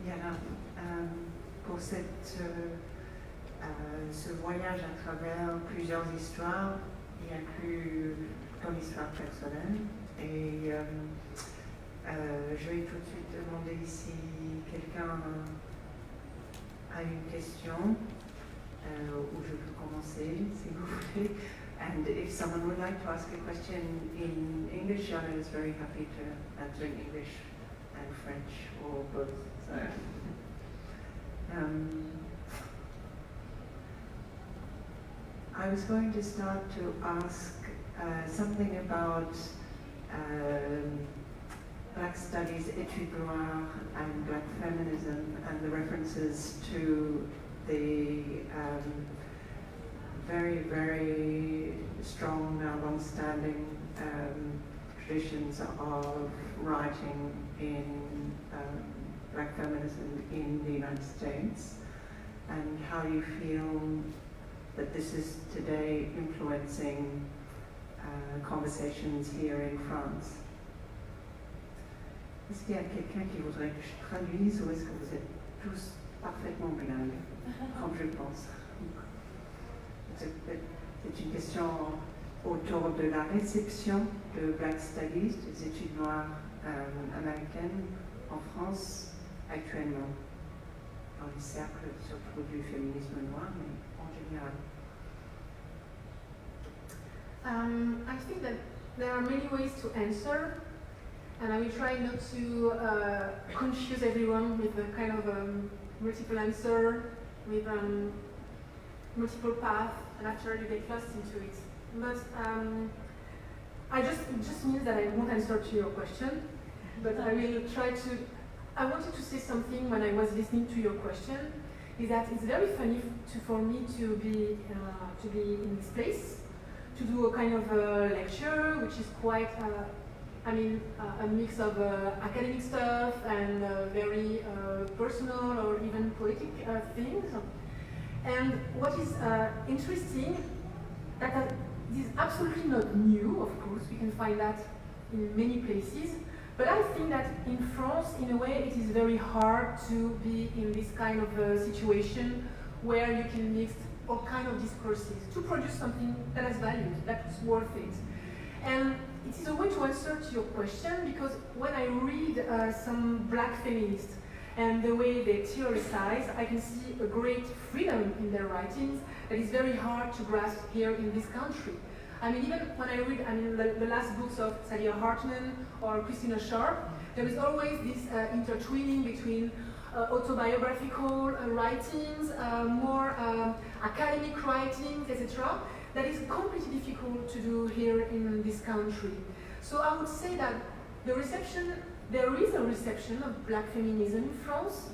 Yana, pour ce voyage à travers plusieurs histoires, y inclut ton histoire personnelle. Et je vais tout de suite demander si quelqu'un a une question, ou je peux commencer, si vous voulez. And if someone would like to ask a question in English, Yana is very happy to answer in English and French, or both. So, I was going to start to ask something about Black Studies, Études Noires, and Black Feminism, and the references to the very, very strong, now long-standing traditions of writing in Black feminism in the United States, and how you feel that this is today influencing conversations here in France. Est-ce qu'il y a quelqu'un qui voudrait que je traduise ou est-ce que vous êtes tous parfaitement bilingues, comme je pense? C'est une question autour de la réception de Black Studies, des études noires américaines en France actuellement, dans les cercles surtout du féminisme noir, mais en général. I think that there are many ways to answer, and I will try not to confuse everyone with a kind of multiple answer, with multiple paths, and after you get lost into it. But it just means that I won't answer to your question, but I will try to. I wanted to say something when I was listening to your question, is that it's very funny for me to be in this place, to do a kind of lecture, which is quite, a mix of academic stuff and very personal or even poetic things. And what is interesting, that this is absolutely not new, of course, we can find that in many places, but I think that in France, in a way, it is very hard to be in this kind of situation where you can mix all kind of discourses to produce something that has value, that's worth it. And it is a way to answer to your question, because when I read some black feminists and the way they theorize, I can see a great freedom in their writings that is very hard to grasp here in this country. I mean, even when I read the last books of Saidiya Hartman or Christina Sharp, there is always this intertwining between autobiographical writings, more academic writings, etc., that is completely difficult to do here in this country. So I would say that there is a reception of black feminism in France.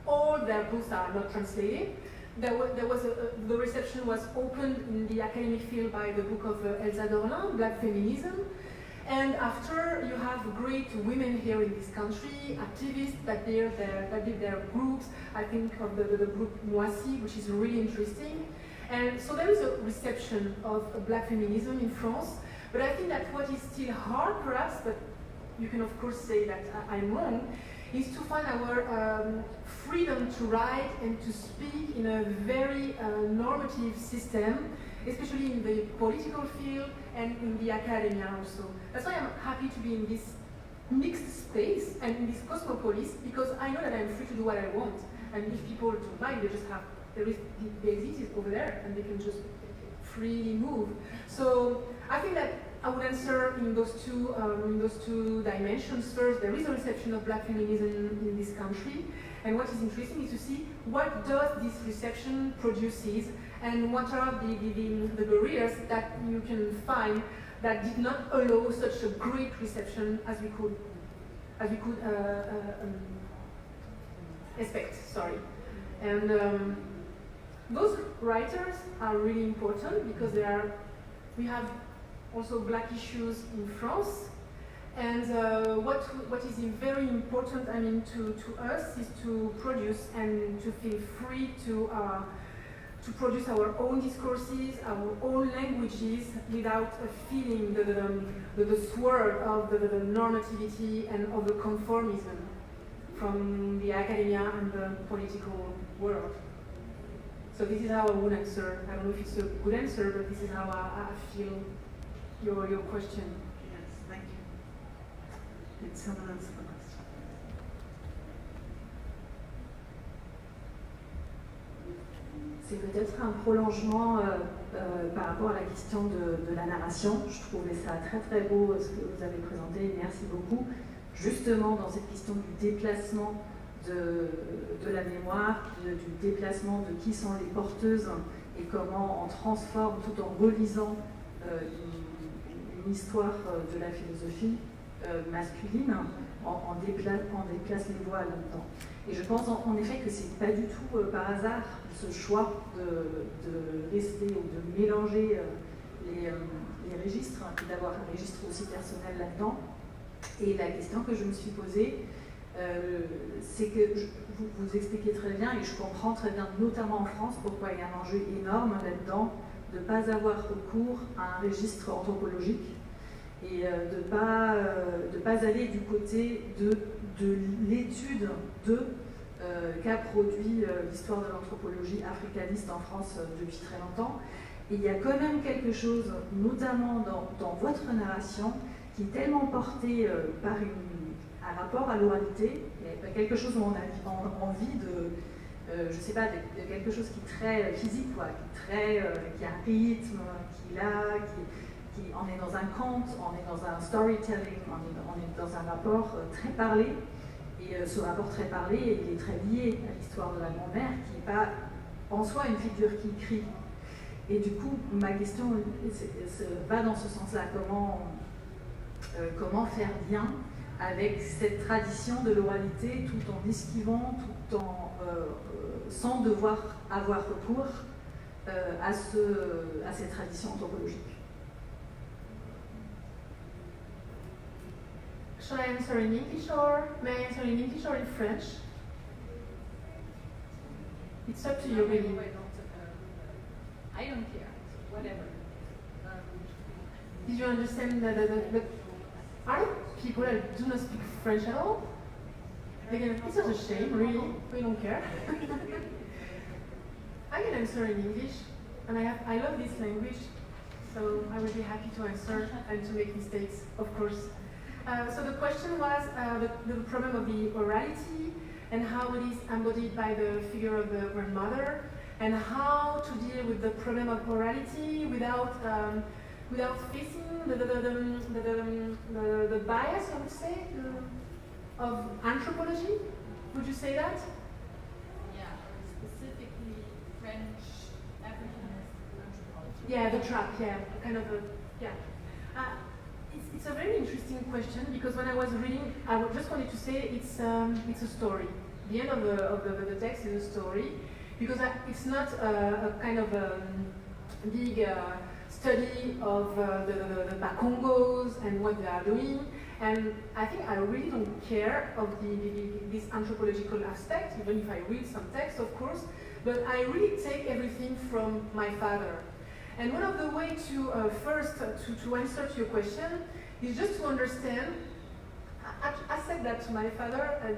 All their books are not translated. The reception was opened in the academic field by the book of Elsa Dorlin, Black Feminism. And after, you have great women here in this country, activists that did their groups. I think of the group Moissy, which is really interesting. And so there is a reception of black feminism in France. But I think that what is still hard, perhaps, but you can of course say that I'm wrong, is to find our freedom to write and to speak in a very normative system, especially in the political field and in the academia also. That's why I'm happy to be in this mixed space and in this cosmopolis, because I know that I'm free to do what I want. And if people don't mind, they just have, the exit is over there and they can just freely move. So I think that I would answer in those two dimensions. First, there is a reception of black feminism in this country, and what is interesting is to see what does this reception produces, and what are the barriers that you can find that did not allow such a great reception as we could expect. Sorry, and those writers are really important because we have also black issues in France, and what is very important, I mean, to us is to produce and to feel free to produce our own discourses, our own languages, without feeling the sword of the normativity and of the conformism from the academia and the political world. So this is how I would answer. I don't know if it's a good answer, but this is how I feel your question. Yes, thank you. Did someone answer the question? C'est peut-être un prolongement par rapport à la question de la narration. Je trouvais ça très très beau ce que vous avez présenté, merci beaucoup. Justement dans cette question du déplacement de la mémoire, du déplacement de qui sont les porteuses et comment on transforme tout en relisant une histoire de la philosophie masculine, on déplace les voix là-dedans. Et je pense en effet que c'est pas du tout par hasard ce choix de rester ou de mélanger les registres, et d'avoir un registre aussi personnel là-dedans. Et la question que je me suis posée, c'est que vous expliquez très bien, et je comprends très bien, notamment en France, pourquoi il y a un enjeu énorme là-dedans, de ne pas avoir recours à un registre anthropologique et de ne pas aller du côté de l'étude qu'a produit l'histoire de l'anthropologie africaniste en France depuis très longtemps. Et il y a quand même quelque chose, notamment dans votre narration, qui est tellement porté par un rapport à l'oralité, il y a quelque chose où on a envie de, je ne sais pas, de quelque chose qui est très physique, quoi, qui a un rythme, on est dans un conte, on est dans un storytelling, on est dans un rapport très parlé. Et ce rapport très parlé, il est très lié à l'histoire de la grand-mère, qui n'est pas en soi une figure qui écrit. Et du coup, ma question va dans ce sens-là. Comment faire lien avec cette tradition de l'oralité tout en esquivant, sans devoir avoir recours à cette tradition anthropologique? Shall I answer in English or may I answer in English or in French? It's up to you, really. I don't care, whatever. Did you understand that are there people that do not speak French at all? It's such a shame, really. We don't care. I can answer in English, and I love this language, so I would be happy to answer and to make mistakes, of course. So the question was the problem of the orality and how it is embodied by the figure of the grandmother, and how to deal with the problem of orality without facing the bias, I would say, of anthropology. Would you say that? Yeah, specifically French Africanist anthropology. Yeah, the trap. Yeah, kind of a yeah. It's a very interesting question, because when I was reading, I just wanted to say it's a story. The end of the text is a story, because it's not a kind of big study of the Bakongos and what they are doing. And I think I really don't care of this anthropological aspect, even if I read some text, of course. But I really take everything from my father. And one of the ways to first to answer to your question is just to understand. I said that to my father, and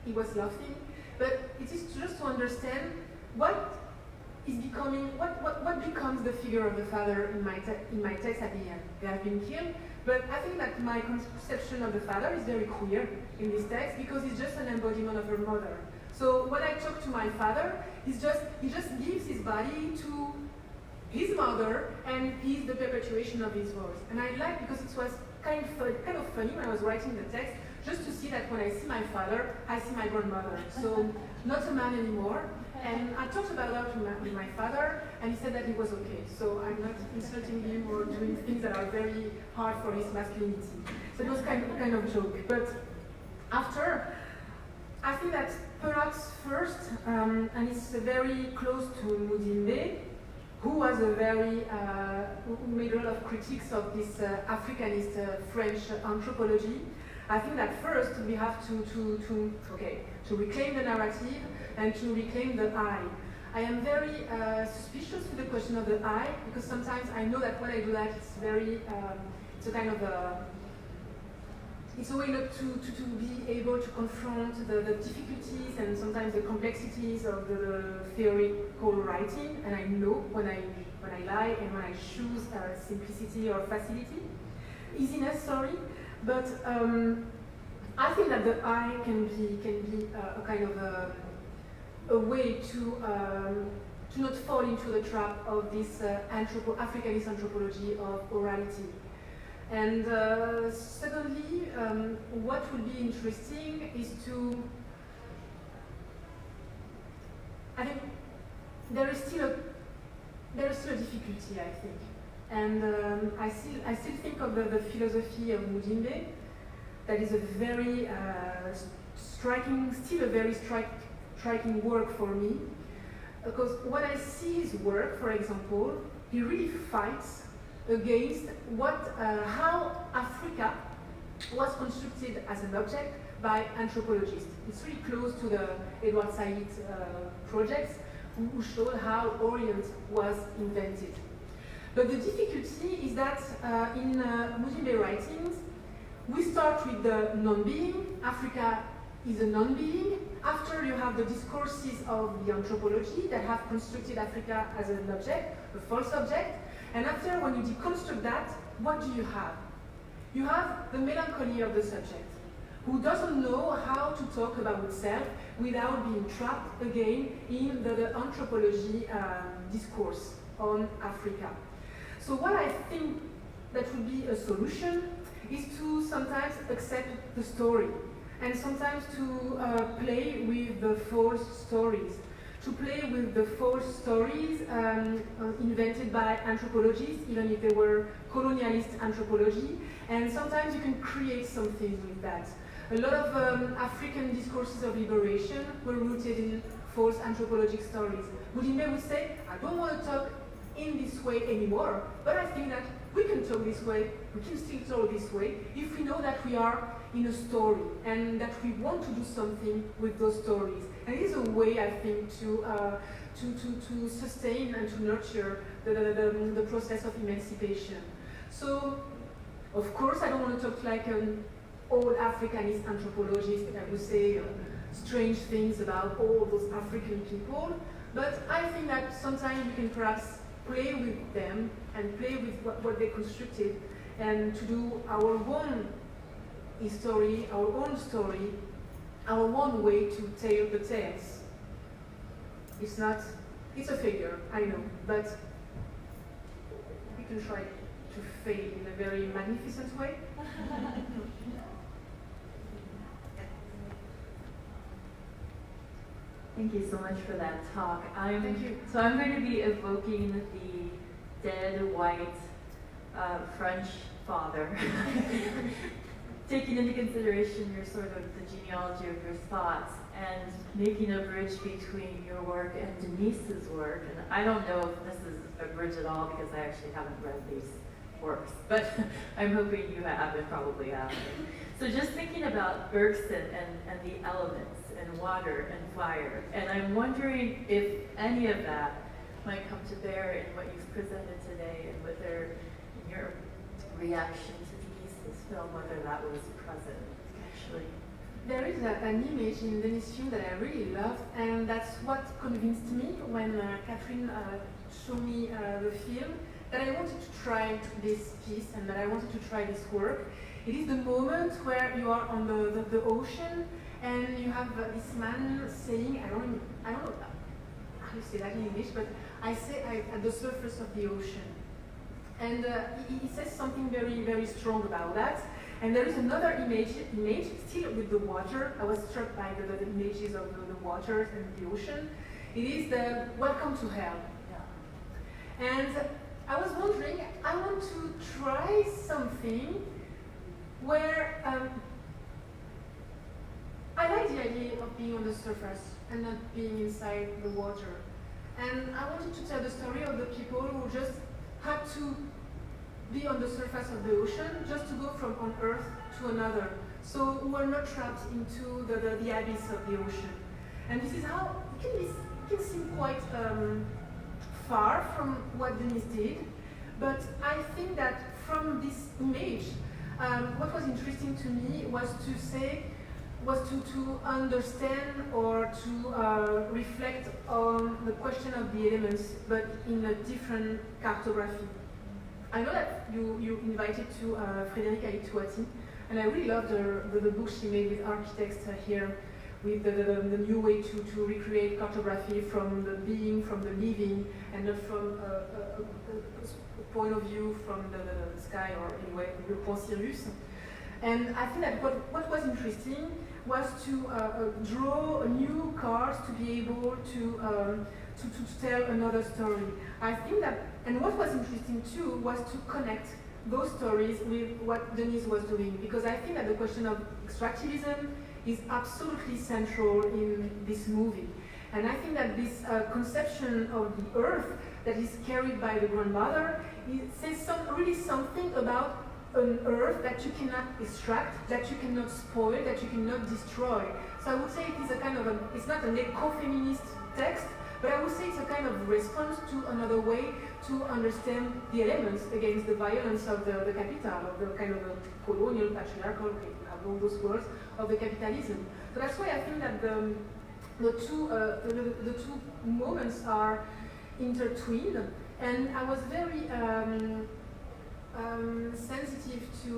he was laughing. But it is just to understand what is becoming, what becomes the figure of the father in my text at the end. They have been killed, but I think that my conception of the father is very queer in this text, because he's just an embodiment of her mother. So when I talk to my father, he just gives his body to his mother, and he's the perpetuation of his voice. And I like, because it was kind of funny when I was writing the text, just to see that when I see my father, I see my grandmother. So not a man anymore. And I talked about that with my father, and he said that he was okay. So I'm not insulting him or doing things that are very hard for his masculinity. So it was kind of joke. But after, I think that perhaps first, and it's very close to Mudimbe, who was who made a lot of critiques of this Africanist French anthropology. I think that first we have to reclaim the narrative and to reclaim the I. I am very suspicious with the question of the I, because sometimes I know that when I do that, it's a kind of it's a way not to be able to confront the difficulties and sometimes the complexities of the theoretical writing. And I know when I lie and when I choose simplicity or easiness, sorry. But I think that the I can be a kind of a way to not fall into the trap of this Africanist anthropology of orality. And secondly, what would be interesting is I think there is still a difficulty, I think. And I still think of the philosophy of Mudimbe, that is a very striking work for me. Because when I see his work, for example, he really fights against how Africa was constructed as an object by anthropologists. It's really close to the Edward Said projects, who showed how Orient was invented. But the difficulty is that in Mujimbe writings, we start with the non-being. Africa is a non-being. After you have the discourses of the anthropology that have constructed Africa as an object, a false object. And after, when you deconstruct that, what do you have? You have the melancholy of the subject, who doesn't know how to talk about itself without being trapped again in the anthropology discourse on Africa. So what I think that would be a solution is to sometimes accept the story, and sometimes to play with the false stories, to play with the false stories invented by anthropologists, even if they were colonialist anthropology, and sometimes you can create something with that. A lot of African discourses of liberation were rooted in false anthropologic stories. Mujimbe would say, I don't want to talk in this way anymore, but I think that we can talk this way, we can still talk this way, if we know that we are in a story and that we want to do something with those stories. And it is a way, I think, to sustain and to nurture the process of emancipation. So, of course, I don't want to talk like an old Africanist anthropologist, I would say strange things about all those African people, but I think that sometimes we can perhaps play with them and play with what they constructed, and to do our own history, our own story, our own way to tell the tales. It's a failure, I know, but we can try to fail in a very magnificent way. Thank you so much for that talk. Thank you. So I'm going to be evoking the dead white French father, taking into consideration your sort of the genealogy of your thoughts and making a bridge between your work and Denise's work. And I don't know if this is a bridge at all because I actually haven't read these works, but I'm hoping you have and probably have. So just thinking about Bergson and the elements and water and fire, and I'm wondering if any of that might come to bear in what you've presented today, and whether in your reaction to Denise's film, whether that was present actually. There is an image in Denis' film that I really loved, and that's what convinced me when Catherine showed me the film, that I wanted to try this piece and that I wanted to try this work. It is the moment where you are on the ocean and you have this man saying, I don't know how you say that in English, but I say at the surface of the ocean. And he says something very, very strong about that. And there is another image still with the water. I was struck by the images of the water and the ocean. It is the Welcome to Hell. Yeah. And I was wondering, I want to try something where I like the idea of being on the surface and not being inside the water. And I wanted to tell the story of the people who just had to be on the surface of the ocean, just to go from one earth to another. So who were not trapped into the abyss of the ocean. And this is how it can seem quite far from what Denis did, but I think that from this image, what was interesting to me was to understand or to reflect on the question of the elements, but in a different cartography. I know that you invited to Frédérique Aït-Touati, and I really loved the book she made with architects here, with the new way to recreate cartography from the being, from the living, and not from a point of view from the sky or anyway, the point Sirius. And I think that what was interesting was to draw new cars to be able to tell another story. I think that, and what was interesting too was to connect those stories with what Denise was doing, because I think that the question of extractivism is absolutely central in this movie. And I think that this conception of the earth that is carried by the grandmother, it says really something about an earth that you cannot extract, that you cannot spoil, that you cannot destroy. So I would say it is a kind of it's not an eco-feminist text, but I would say it's a kind of response to another way to understand the elements against the violence of the capital, of the kind of a colonial, patriarchal, all those words, of the capitalism. So that's why I think that the two moments are intertwined, and I was very sensitive to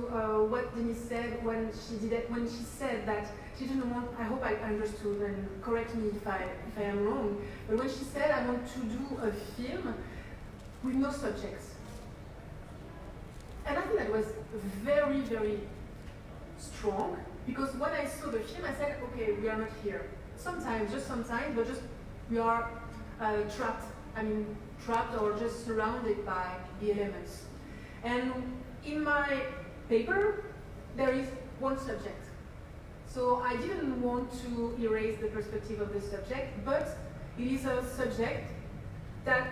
what Denise said when she said that she didn't want. I hope I understood, and correct me if I am wrong. But when she said I want to do a film with no subjects, and I think that was very, very strong, because when I saw the film, I said, okay, we are not here. Sometimes, just sometimes, but just we are trapped. I mean, trapped or just surrounded by the elements. And in my paper, there is one subject. So I didn't want to erase the perspective of the subject, but it is a subject that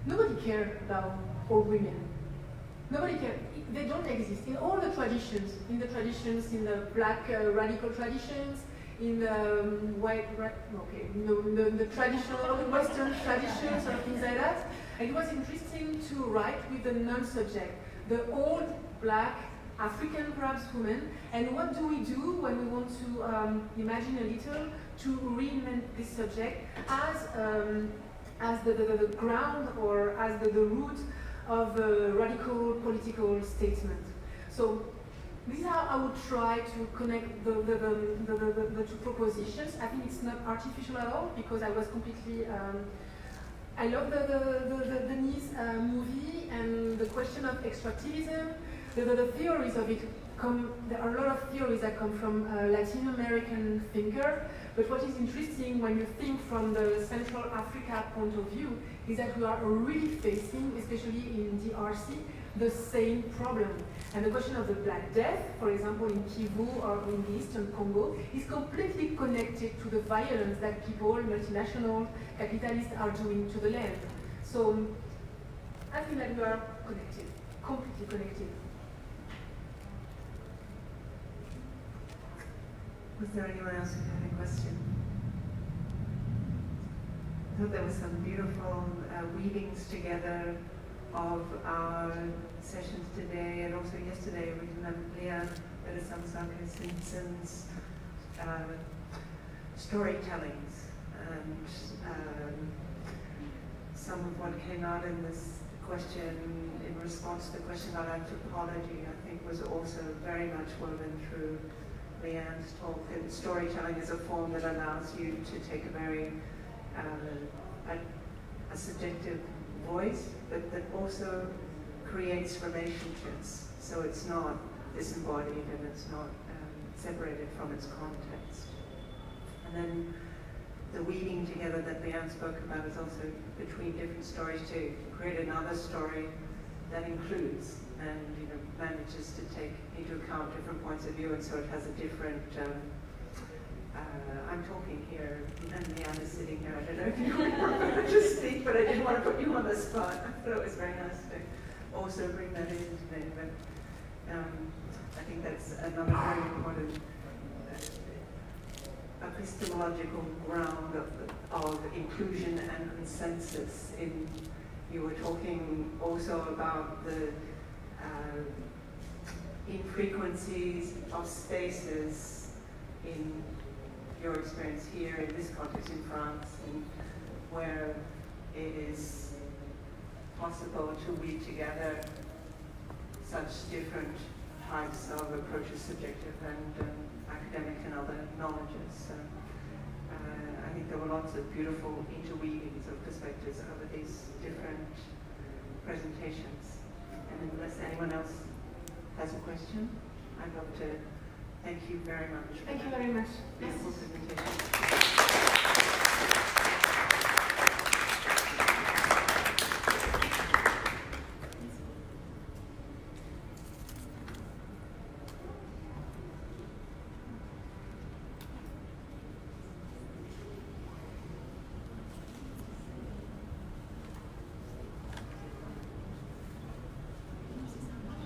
nobody cares about, or women. Nobody cares. They don't exist. In all the traditions, in the black radical traditions, in the white, the traditional Western traditions or things like that. And it was interesting to write with the non-subject, the old black African perhaps woman. And what do we do when we want to imagine a little to reinvent this subject as the ground or as the root of a radical political statement? So this is how I would try to connect the two propositions. I think it's not artificial at all, because I was completely. I love the Denise movie, and the question of extractivism. The theories of it come. There are a lot of theories that come from Latin American thinker. But what is interesting when you think from the Central Africa point of view is that we are really facing, especially in DRC, the same problem. And the question of the Black Death, for example, in Kivu or in the Eastern Congo, is completely connected to the violence that people, multinational capitalists, are doing to the land. So I think that we are connected, completely connected. Was there anyone else who had a question? I thought there was some beautiful weavings together of our sessions today and also yesterday. We remember Leah Beresamsaka Simpson's storytellings, and some of what came out in this question, in response to the question about anthropology, I think was also very much woven through Leanne's talk. And storytelling is a form that allows you to take a very a subjective voice, but that also creates relationships. So it's not disembodied and it's not separated from its context. And then the weaving together that Leanne spoke about is also between different stories to create another story that includes and manages to take into account different points of view, and so it has a different. I'm talking here, and Leanne is sitting here. I don't know if you want to speak, but I didn't want to put you on the spot. I thought it was very nice to also bring that in today. But I think that's another very important epistemological ground of inclusion and consensus. You were talking also about the infrequencies of spaces in your experience here, in this context in France, where it is possible to weave together such different types of approaches, subjective and academic and other knowledges. So, I think there were lots of beautiful interweavings of perspectives over these different presentations. And unless anyone else has a question, I'd love to thank you very much. Thank you very much. Beautiful presentation.